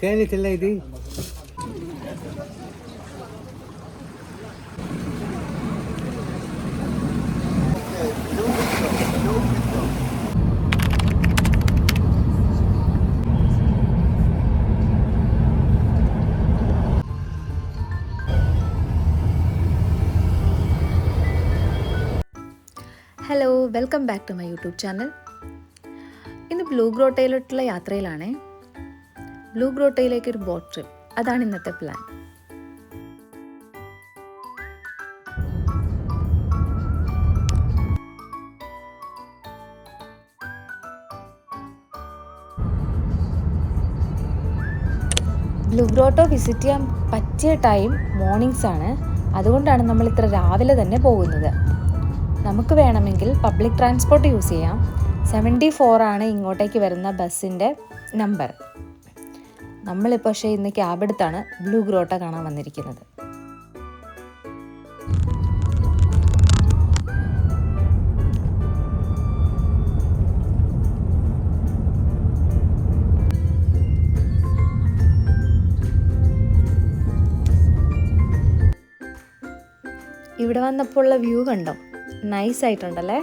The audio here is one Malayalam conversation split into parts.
കേരളത്തില്ല ഇത് hello, welcome back to my YouTube channel. ഇന്ന് ബ്ലൂ ഗ്രോട്ടയിലോട്ടുള്ള യാത്രയിലാണ്. ബ്ലൂ ഗ്രോട്ടയിലേക്ക് ഒരു ബോട്ട് ട്രിപ്പ്, അതാണ് ഇന്നത്തെ പ്ലാൻ. ബ്ലൂ ഗ്രോട്ടോ വിസിറ്റ് ചെയ്യാൻ പറ്റിയ ടൈം മോർണിംഗ്സ് ആണ്. അതുകൊണ്ടാണ് നമ്മൾ ഇത്ര രാവിലെ തന്നെ പോകുന്നത്. നമുക്ക് വേണമെങ്കിൽ പബ്ലിക് ട്രാൻസ്പോർട്ട് യൂസ് ചെയ്യാം. 74 ആണ് ഇങ്ങോട്ടേക്ക് വരുന്ന ബസ്സിൻ്റെ നമ്പർ. നമ്മളിപ്പോൾ പക്ഷേ ഇന്ന് ക്യാബ് എടുത്താണ് ബ്ലൂ ഗ്രോട്ട കാണാൻ വന്നിരിക്കുന്നത്. ഇവിടെ വന്നപ്പോൾ ഉള്ള വ്യൂ കണ്ടോ? നൈസ് ആയിട്ടുണ്ടല്ലേ?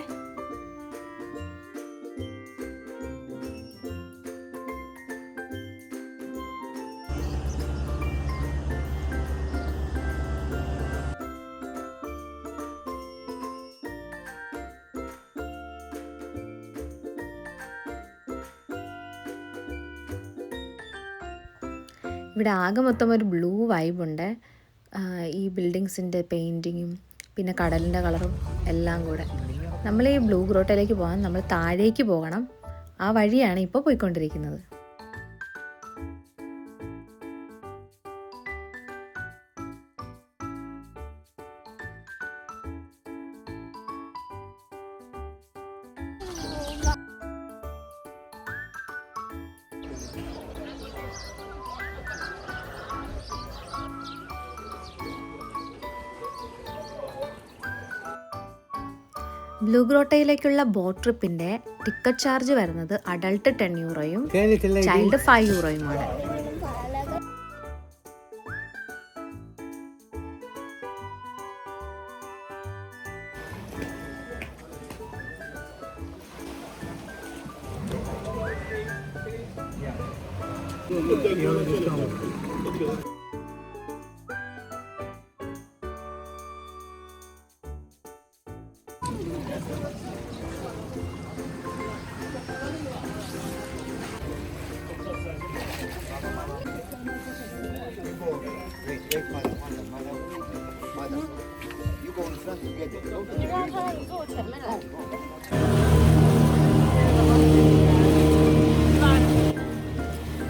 ഇവിടെ ആകെ മൊത്തം ഒരു ബ്ലൂ വൈബുണ്ട്. ഈ ബിൽഡിങ്സിൻ്റെ പെയിൻറ്റിങ്ങും പിന്നെ കടലിൻ്റെ കളറും എല്ലാം കൂടെ. നമ്മൾ ഈ ബ്ലൂ ഗ്രോട്ടയിലേക്ക് പോകാൻ നമ്മൾ താഴേക്ക് പോകണം. ആ വഴിയാണ് ഇപ്പോൾ പോയിക്കൊണ്ടിരിക്കുന്നത്. ബ്ലൂ ഗ്രോട്ടയിലേക്കുള്ള ബോട്ട് ട്രിപ്പിൻ്റെ ടിക്കറ്റ് ചാർജ് വരുന്നത് അഡൾട്ട് 10 യൂറോയും ചൈൽഡ് 5 യൂറോയുമാണ്.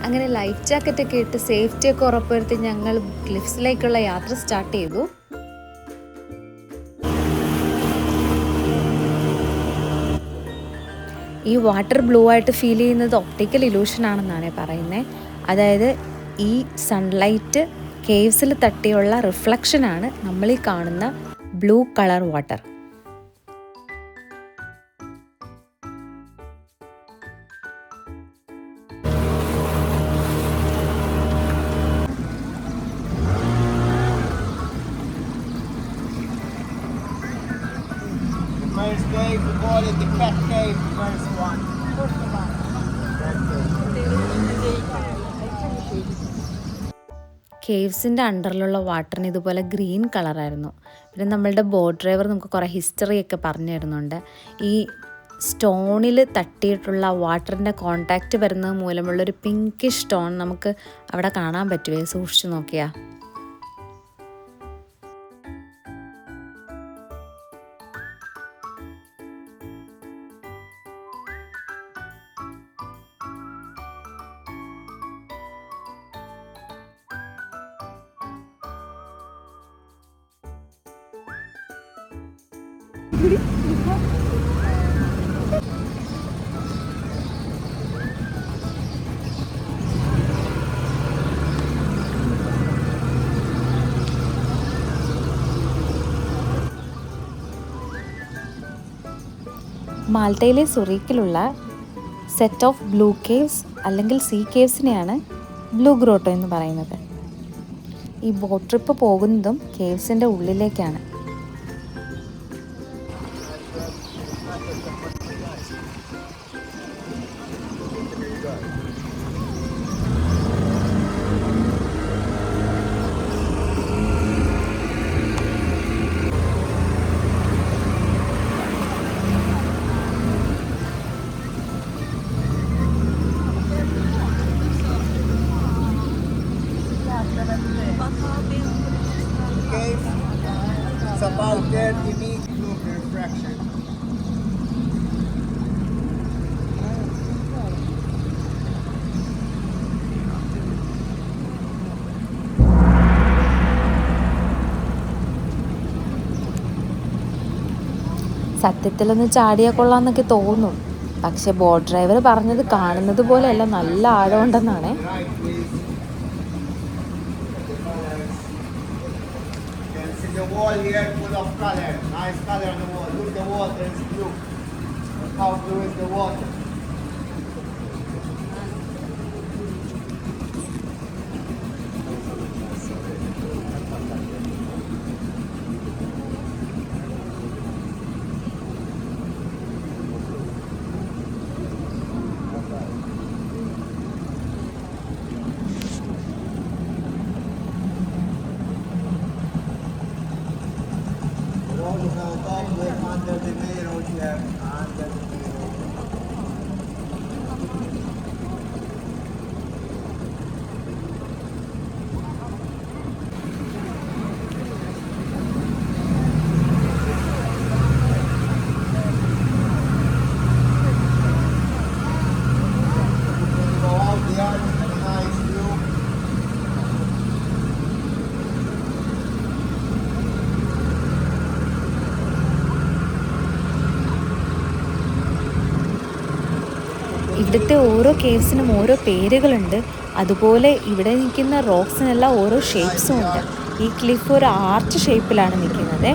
അങ്ങനെ ലൈഫ് ജാക്കറ്റൊക്കെ ഇട്ട് സേഫ്റ്റിയൊക്കെ ഉറപ്പുവരുത്തി ഞങ്ങൾ ക്ലിഫ്സിലേക്കുള്ള യാത്ര സ്റ്റാർട്ട് ചെയ്തു. ഈ വാട്ടർ ബ്ലൂ ആയിട്ട് ഫീൽ ചെയ്യുന്നത് ഒപ്റ്റിക്കൽ ഇലൂഷൻ ആണെന്നാണ് പറയുന്നത്. അതായത് ഈ സൺലൈറ്റ് കേവ്സിൽ തട്ടിയുള്ള റിഫ്ലക്ഷനാണ് നമ്മൾ ഈ കാണുന്ന blue colour water. First cave, we call it the cat cave, the first one. കേവ്സിൻ്റെ അണ്ടറിലുള്ള വാട്ടറിന് ഇതുപോലെ ഗ്രീൻ കളറായിരുന്നു. പിന്നെ നമ്മളുടെ ബോട്ട് ഡ്രൈവർ നമുക്ക് കുറേ ഹിസ്റ്ററിയൊക്കെ പറഞ്ഞു തരുന്നുണ്ട്. ഈ സ്റ്റോണിൽ തട്ടിയിട്ടുള്ള വാട്ടറിൻ്റെ കോണ്ടാക്റ്റ് വരുന്നത് മൂലമുള്ളൊരു പിങ്കിഷ് സ്റ്റോൺ നമുക്ക് അവിടെ കാണാൻ പറ്റുമേ, സൂക്ഷിച്ചു നോക്കിയാൽ. മാൾട്ടയിലെ സുറീക്കിലുള്ള സെറ്റ് ഓഫ് ബ്ലൂ കേവ്സ് അല്ലെങ്കിൽ സീ കേവ്സിനെയാണ് ബ്ലൂ ഗ്രോട്ടോ എന്ന് പറയുന്നത്. ഈ ബോട്ട് ട്രിപ്പ് പോകുന്നതും കേവ്സിൻ്റെ ഉള്ളിലേക്കാണ്. Cave. It's about 30 meters of refraction. സത്യത്തിലൊന്ന് ചാടിയാൽ കൊള്ളാമെന്നൊക്കെ തോന്നും. പക്ഷെ ബോട്ട് ഡ്രൈവർ പറഞ്ഞത് കാണുന്നത് പോലെയല്ല, നല്ല ആഴമുണ്ടെന്നാണ്. Right, please. You can see the wall here full of color. Nice color on the wall. Look, the water is blue. Look how blue is the water. Road is on top, look under the main road here. Under the main road. Go out there, nice view. ഇവിടുത്തെ ഓരോ കേവ്സിനും ഓരോ പേരുകളുണ്ട്. അതുപോലെ ഇവിടെ നിൽക്കുന്ന റോക്സിനെല്ലാം ഓരോ ഷേപ്സും ഉണ്ട്. ഈ ക്ലിഫ് ഒരു ആർച്ച് ഷേപ്പിലാണ് നിൽക്കുന്നത്.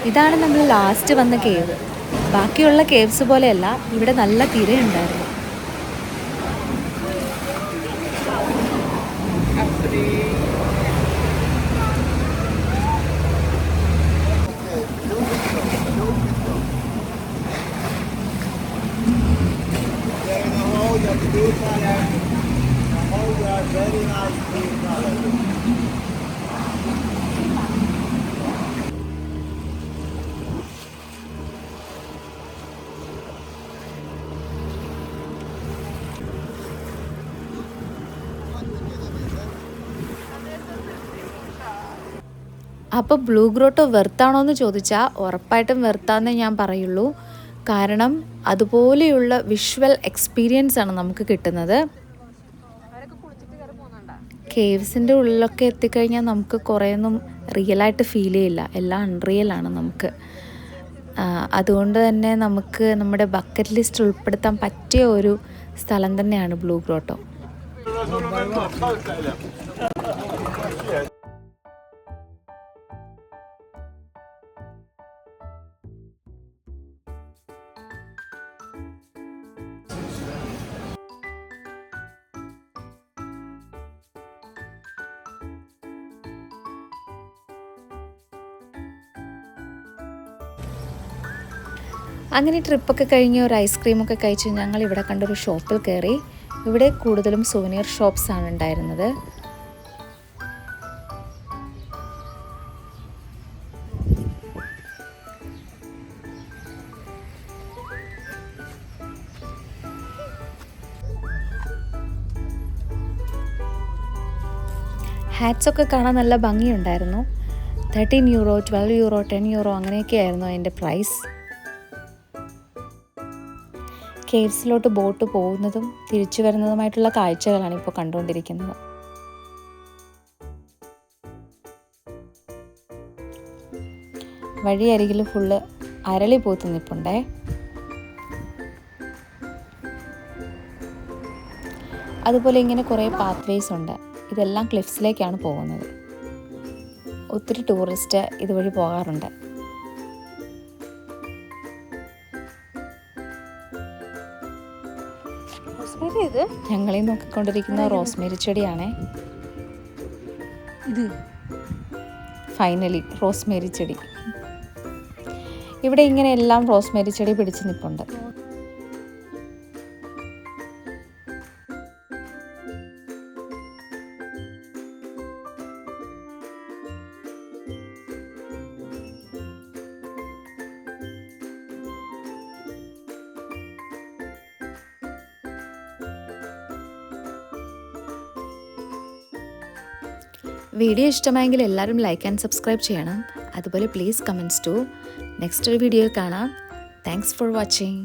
ഇതാണ് നമ്മൾ ലാസ്റ്റ് വന്ന കേവ്. ബാക്കിയുള്ള കേവ്സ് പോലെയല്ല, ഇവിടെ നല്ല തിരയുണ്ടായിരുന്നു. There in the hole, you have blue color. The hole, you have very nice blue color. അപ്പോൾ ബ്ലൂ ഗ്രോട്ടോ വെർത്താണോ എന്ന് ചോദിച്ചാൽ ഉറപ്പായിട്ടും വെർത്താന്നേ ഞാൻ പറയുള്ളൂ. കാരണം അതുപോലെയുള്ള വിഷ്വൽ എക്സ്പീരിയൻസ് ആണ് നമുക്ക് കിട്ടുന്നത്. കേവ്സിൻ്റെ ഉള്ളിലൊക്കെ എത്തിക്കഴിഞ്ഞാൽ നമുക്ക് കുറേയൊന്നും റിയലായിട്ട് ഫീൽ ചെയ്യില്ല, എല്ലാം അൺറിയലാണ് നമുക്ക്. അതുകൊണ്ട് തന്നെ നമുക്ക് നമ്മുടെ ബക്കറ്റ് ലിസ്റ്റ് ഉൾപ്പെടുത്താൻ പറ്റിയ ഒരു സ്ഥലം തന്നെയാണ് ബ്ലൂ ഗ്രോട്ടോ. അങ്ങനെ ട്രിപ്പൊക്കെ കഴിഞ്ഞ് ഒരു ഐസ്ക്രീമൊക്കെ കഴിച്ച് ഞങ്ങൾ ഇവിടെ കണ്ടൊരു ഷോപ്പിൽ കയറി. ഇവിടെ കൂടുതലും സുവനീർ ഷോപ്സാണ് ഉണ്ടായിരുന്നത്. ഹാറ്റ്സൊക്കെ കാണാൻ നല്ല ഭംഗിയുണ്ടായിരുന്നു. 13 യൂറോ, 12 യൂറോ, 10 യൂറോ അങ്ങനെയൊക്കെയായിരുന്നു അതിൻ്റെ പ്രൈസ്. കേവ്സിലോട്ട് ബോട്ട് പോകുന്നതും തിരിച്ചു വരുന്നതുമായിട്ടുള്ള കാഴ്ചകളാണ് ഇപ്പോൾ കണ്ടുകൊണ്ടിരിക്കുന്നത്. വഴിയരികിൽ ഫുള്ള് അരളി പൂത്ത് നിൽപ്പുണ്ടേ. അതുപോലെ ഇങ്ങനെ കുറേ പാത്വേസ് ഉണ്ട്. ഇതെല്ലാം ക്ലിഫ്സിലേക്കാണ് പോകുന്നത്. ഒത്തിരി ടൂറിസ്റ്റ് ഇതുവഴി പോകാറുണ്ട്. ഞങ്ങളീ നോക്കിക്കൊണ്ടിരിക്കുന്ന റോസ്മേരി ചെടിയാണേ. ഇത് ഫൈനലി റോസ്മേരി ചെടി. ഇവിടെ ഇങ്ങനെ എല്ലാം റോസ്മേരി ചെടി പിടിച്ച് നിൽപ്പുണ്ട്. വീഡിയോ ഇഷ്ടമായെങ്കിൽ എല്ലാവരും ലൈക്ക് ആൻഡ് സബ്സ്ക്രൈബ് ചെയ്യണം. അതുപോലെ പ്ലീസ് കമൻറ്റ്സ് ടു. നെക്സ്റ്റ് ഒരു വീഡിയോ കാണാം. Thanks for watching.